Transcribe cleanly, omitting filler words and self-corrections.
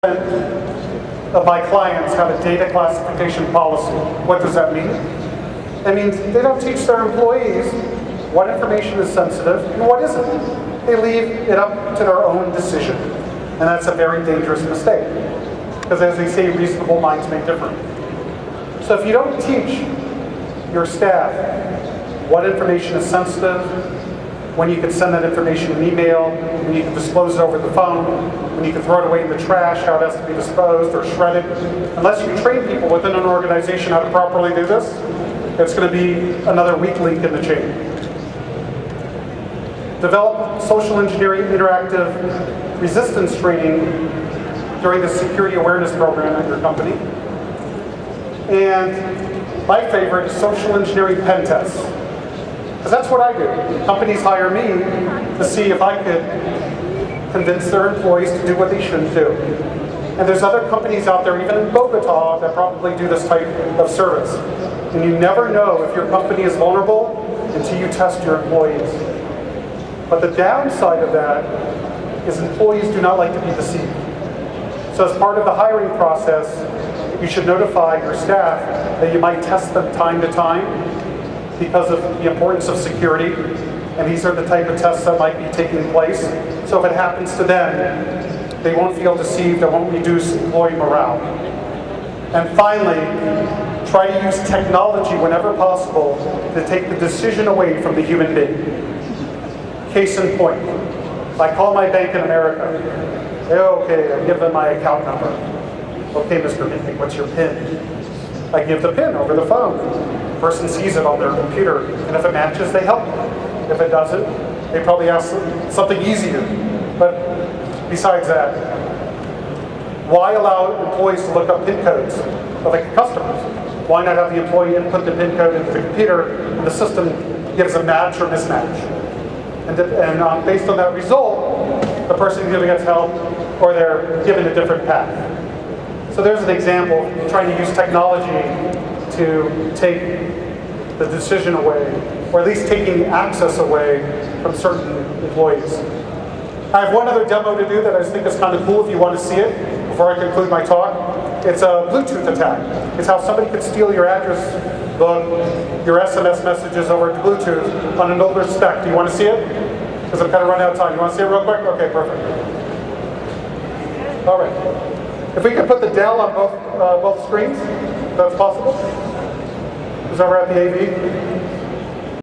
of my clients have a data classification policy. What does that mean? It means they don't teach their employees what information is sensitive and what isn't. They leave it up to their own decision. And that's a very dangerous mistake. Because as they say, reasonable minds make different. So if you don't teach your staff what information is sensitive, when you can send that information in email, when you can disclose it over the phone, when you can throw it away in the trash, how it has to be disposed or shredded. Unless you train people within an organization how to properly do this, it's going to be another weak link in the chain. Develop social engineering interactive resistance training during the security awareness program at your company. And my favorite is social engineering pen tests. Because that's what I do. Companies hire me to see if I could convince their employees to do what they shouldn't do. And there's other companies out there, even in Bogota, that probably do this type of service. And you never know if your company is vulnerable until you test your employees. But the downside of that is employees do not like to be deceived. So as part of the hiring process, you should notify your staff that you might test them time to time because of the importance of security, and these are the type of tests that might be taking place. So if it happens to them, they won't feel deceived, it won't reduce employee morale. And finally, try to use technology whenever possible to take the decision away from the human being. Case in point, I call my bank in America. Okay, I give them my account number. Okay, Mr. Mitnick, what's your PIN? I give the PIN over the phone. The person sees it on their computer, and if it matches, they help me. If it doesn't, they probably ask something easier. But besides that, why allow employees to look up PIN codes of customers? Why not have the employee input the PIN code into the computer, and the system gives a match or mismatch? And based on that result, the person either gets help or they're given a different path. So there's an example of trying to use technology to take the decision away, or at least taking access away from certain employees. I have one other demo to do that I think is kind of cool if you want to see it before I conclude my talk. It's a Bluetooth attack. It's how somebody could steal your address book, your SMS messages over Bluetooth on an older spec. Do you want to see it? Because I'm kind of running out of time. You want to see it real quick? Okay, perfect. All right. If we could put the Dell on both screens, if that's possible. Is that right at the AV?